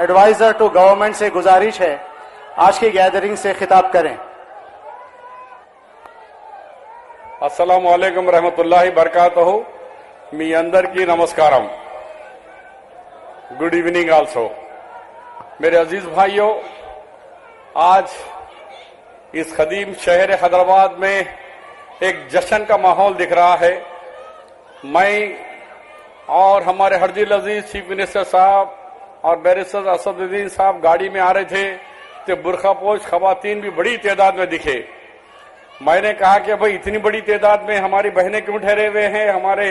Adviser to government से गुजारिश है आज की गैदरिंग से खिताब करें। अस्सलाम वालेकुम रहमतुल्लाहि बरकातहू। मी अंदरिकी नमस्कारम। Good evening also. मेरे अजीज भाइयों, आज इस खदीम शहर हैदराबाद में एक जश्न का माहौल दिख रहा है। मैं और हमारे हरदिल अजीज चीफ मिनिस्टर साहब और बैरिस्टर असदुद्दीन साहब गाड़ी में आ रहे थे तो बुरखापोश खवातीन भी बड़ी तादाद में दिखे। मैंने कहा कि भाई इतनी बड़ी तादाद में हमारी बहनें क्यों ठहरे हुए हैं, हमारे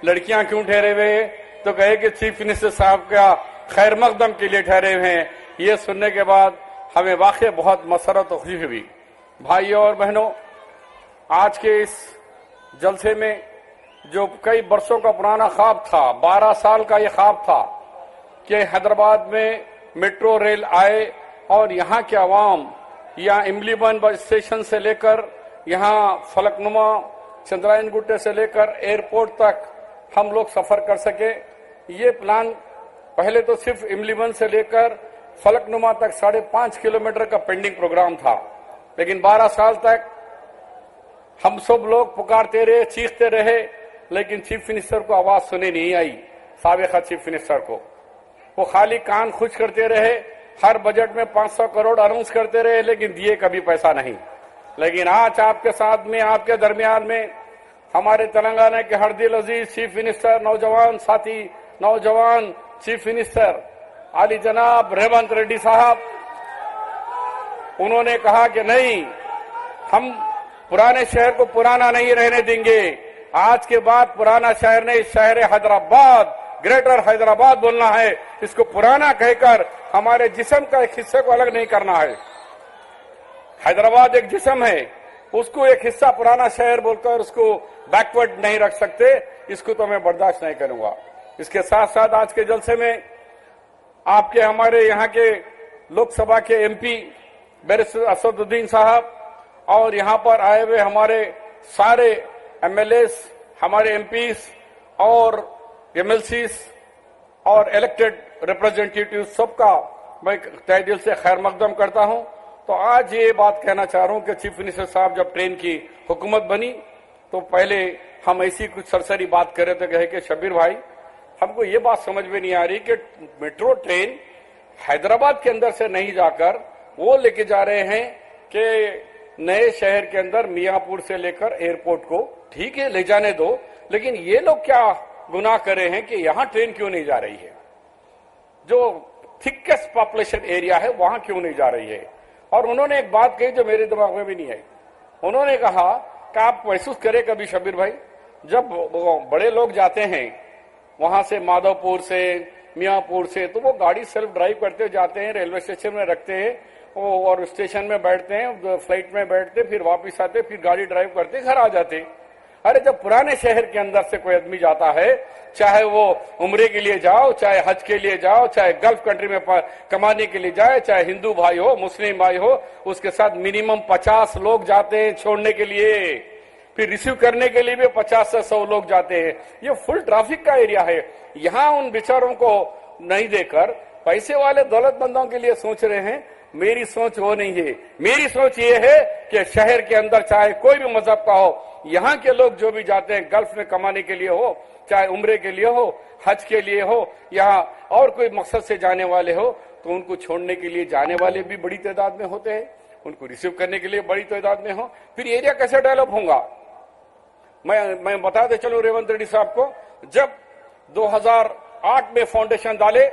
लड़कियां क्यों ठहरे हुए हैं? तो कहे कि चीफ मिनिस्टर साहब का खैर मकदम के लिए ठहरे हुए हैं। ये सुनने के बाद हमें वाकई बहुत मसरत और खुशी हुई। भाइयों और बहनों, आज के इस जलसे में जो कई बरसों का पुराना ख्वाब था, 12 साल का ये ख्वाब था कि हैदराबाद में मेट्रो रेल आए और यहाँ के अवाम या इमलीबन बस स्टेशन से लेकर यहाँ फलकनुमा चंद्रायन गुट्टे से लेकर एयरपोर्ट तक हम लोग सफर कर सके। ये प्लान पहले तो सिर्फ इमलीबन से लेकर फलकनुमा तक 5.5 किलोमीटर का पेंडिंग प्रोग्राम था, लेकिन 12 साल तक हम सब लोग पुकारते रहे, चीखते रहे, लेकिन चीफ मिनिस्टर को आवाज सुने नहीं आई। साबिका चीफ मिनिस्टर को वो खाली कान खुश करते रहे, हर बजट में 500 करोड़ अनाउंस करते रहे, लेकिन दिए कभी पैसा नहीं। लेकिन आज आपके साथ में, आपके दरमियान में हमारे तेलंगाना के हरदिल अजीज चीफ मिनिस्टर, नौजवान साथी, नौजवान चीफ मिनिस्टर आली जनाब रेवंत रेड्डी साहब, उन्होंने कहा कि नहीं, हम पुराने शहर को पुराना नहीं रहने देंगे। आज के बाद पुराना शहर नहीं, शहर हैदराबाद, ग्रेटर हैदराबाद बोलना है। इसको पुराना कहकर हमारे जिस्म का एक हिस्से को अलग नहीं करना है। हैदराबाद एक जिस्म है, उसको एक हिस्सा पुराना शहर बोलकर उसको बैकवर्ड नहीं रख सकते। इसको तो मैं बर्दाश्त नहीं करूंगा। इसके साथ साथ आज के जलसे में आपके हमारे यहाँ के लोकसभा के एमपी बैरिस्टर असदुद्दीन साहब और यहाँ पर आए हुए हमारे सारे एमएलएस, हमारे एमपीस और एमएलसीस और इलेक्टेड रिप्रेजेंटेटिव सबका मैं तहे दिल से खैर मकदम करता हूं। तो आज ये बात कहना चाह रहा हूं कि चीफ मिनिस्टर साहब जब ट्रेन की हुकूमत बनी तो पहले हम ऐसी कुछ सरसरी बात कर रहे थे, कहे कि शबीर भाई, हमको ये बात समझ में नहीं आ रही कि मेट्रो ट्रेन हैदराबाद के अंदर से नहीं जाकर वो लेके जा रहे हैं कि नए शहर के अंदर मियापुर से लेकर एयरपोर्ट को। ठीक है, ले जाने दो, लेकिन ये लोग क्या गुनाह करे हैं कि यहां ट्रेन क्यों नहीं जा रही है? जो थिकेस्ट पॉपुलेशन एरिया है वहां क्यों नहीं जा रही है? और उन्होंने एक बात कही जो मेरे दिमाग में भी नहीं आई। उन्होंने कहा कि आप महसूस करें कभी शबीर भाई, जब बड़े लोग जाते हैं वहां से माधवपुर से, मियापुर से, तो वो गाड़ी सेल्फ ड्राइव करते जाते हैं, रेलवे स्टेशन में रखते हैं और स्टेशन में बैठते हैं, फ्लाइट में बैठते, फिर वापिस आते, फिर गाड़ी ड्राइव करते घर आ जाते। अरे जब पुराने शहर के अंदर से कोई आदमी जाता है, चाहे वो उम्रे के लिए जाओ, चाहे हज के लिए जाओ, चाहे गल्फ कंट्री में कमाने के लिए जाए, चाहे हिंदू भाई हो, मुस्लिम भाई हो, उसके साथ मिनिमम 50 लोग जाते हैं छोड़ने के लिए, फिर रिसीव करने के लिए भी 50 से 100 लोग जाते हैं। ये फुल ट्रैफिक का एरिया है। यहाँ उन बेचारों को नहीं देकर पैसे वाले दौलतमंदों के लिए सोच रहे हैं। मेरी सोच वो नहीं है। मेरी सोच ये है कि शहर के अंदर चाहे कोई भी मजहब का हो, यहाँ के लोग जो भी जाते हैं गल्फ में कमाने के लिए हो, चाहे उम्रे के लिए हो, हज के लिए हो, यहाँ और कोई मकसद से जाने वाले हो, तो उनको छोड़ने के लिए जाने वाले भी बड़ी तादाद में होते हैं, उनको रिसीव करने के लिए बड़ी तादाद में हो। फिर एरिया कैसे डेवलप होगा? मैं बताते चलूं रेवंत रेड्डी साहब को, जब 2008 में फाउंडेशन डाले,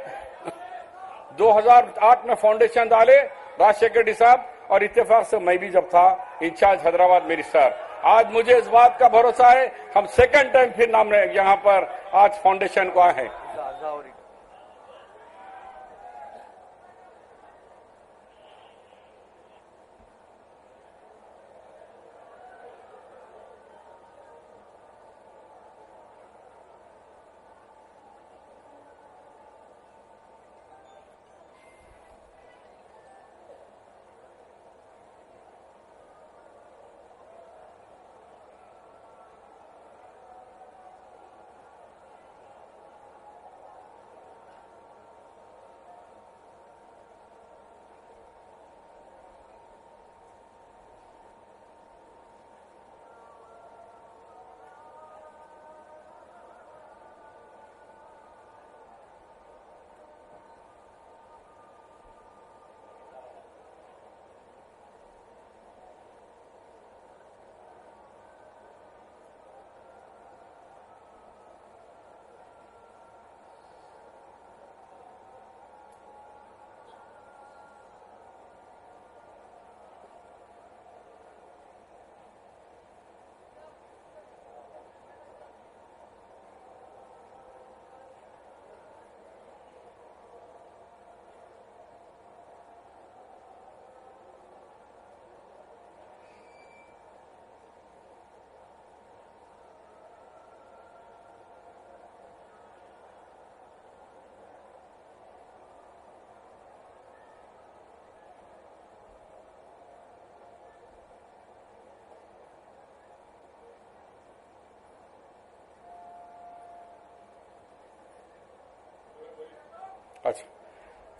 2008 में फाउंडेशन डाले राजशेखर रेड्डी साहब, और इत्तेफाक से मैं भी जब था इंचार्ज हैदराबाद मिनिस्टर। आज मुझे इस बात का भरोसा है, हम सेकंड टाइम फिर नाम यहाँ पर आज फाउंडेशन को आए हैं।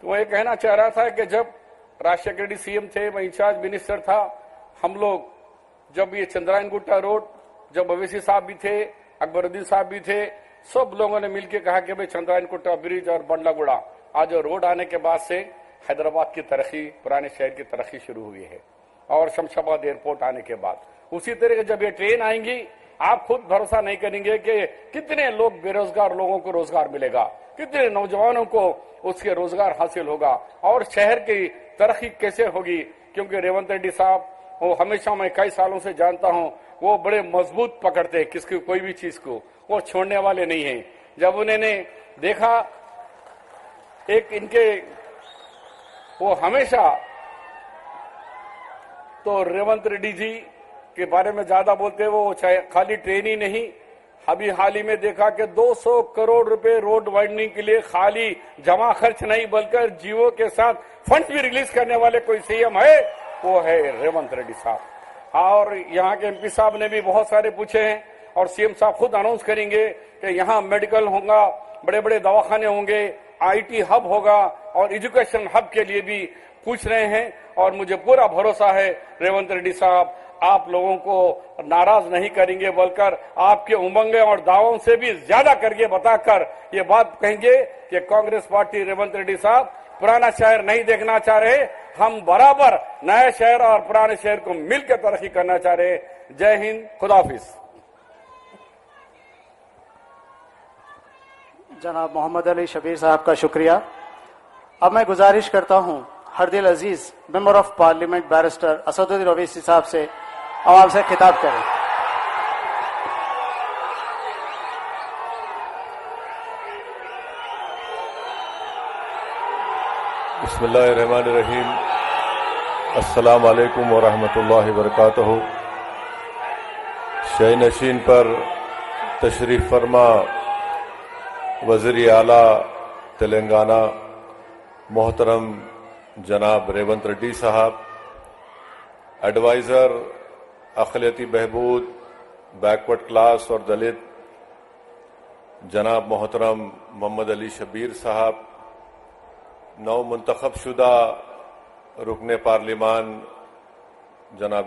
तो वो ये कहना चाह रहा था कि जब राज शेखर सीएम थे, मैं इंचार्ज मिनिस्टर था, हम लोग जब ये चंद्रायन गुट्टा रोड, जब ओवैसी साहब भी थे, अकबरुद्दीन साहब भी थे, सब लोगों ने मिलकर कहा कि भाई चंद्रायन गुट्टा ब्रिज और बंडलागुड़ा, आज रोड आने के बाद से हैदराबाद की तरक्की, पुराने शहर की तरक्की शुरू हुई है। और शमशाबाद एयरपोर्ट आने के बाद उसी तरह जब ये ट्रेन आएंगी, आप खुद भरोसा नहीं करेंगे कि कितने लोग बेरोजगार लोगों को रोजगार मिलेगा, कितने नौजवानों को उसके रोजगार हासिल होगा और शहर की तरक्की कैसे होगी। क्योंकि रेवंत रेड्डी साहब, वो हमेशा मैं कई सालों से जानता हूं, वो बड़े मजबूत पकड़ते हैं किसकी कोई भी चीज को, वो छोड़ने वाले नहीं हैं। जब उन्होंने देखा एक इनके, वो हमेशा तो रेवंत रेड्डी जी के बारे में ज्यादा बोलते हैं, वो चाहे खाली ट्रेन ही नहीं, अभी हाल ही में देखा कि 200 करोड़ रुपए रोड वाइडनिंग के लिए खाली जमा खर्च नहीं बल्कि जीवो के साथ फंड्स भी रिलीज करने वाले कोई सीएम है, वो है रेवंत रेड्डी साहब। और यहाँ के एमपी साहब ने भी बहुत सारे पूछे हैं और सीएम साहब खुद अनाउंस करेंगे कि यहाँ मेडिकल होगा, बड़े बड़े दवाखाने होंगे, आईटी हब होगा और एजुकेशन हब के लिए भी पूछ रहे हैं। और मुझे पूरा भरोसा है रेवंत रेड्डी साहब आप लोगों को नाराज नहीं करेंगे, बल्कि आपके उमंगे और दावों से भी ज्यादा करके बताकर ये बात कहेंगे कि कांग्रेस पार्टी रेवंत रेड्डी साहब पुराना शहर नहीं देखना चाह रहे, हम बराबर नया शहर और पुराने शहर को मिलकर तरक्की करना चाह रहे। जय हिंद, खुदाफिज। जनाब मोहम्मद अली शबीर साहब का शुक्रिया। अब मैं गुजारिश करता हूं हरदिल अजीज member of parliament barrister Asaduddin Owaisi साहब से आवाम से खिताब करें। बिस्मिल्लाहिर्रहमानिर्रहीम। अस्सलाम वालेकुम व रहमतुल्लाहि व बरकातहू। शय नशीन पर तशरीफ फरमा वज़ीर आला तेलंगाना मोहतरम जनाब रेवंत रेड्डी साहब, एडवाइज़र अक़लियती बहबूद, बैकवर्ड क्लास और दलित जनाब मोहतरम मोहम्मद अली शबीर साहब, नौ मुंतखब शुदा रुकने पार्लिमान जनाब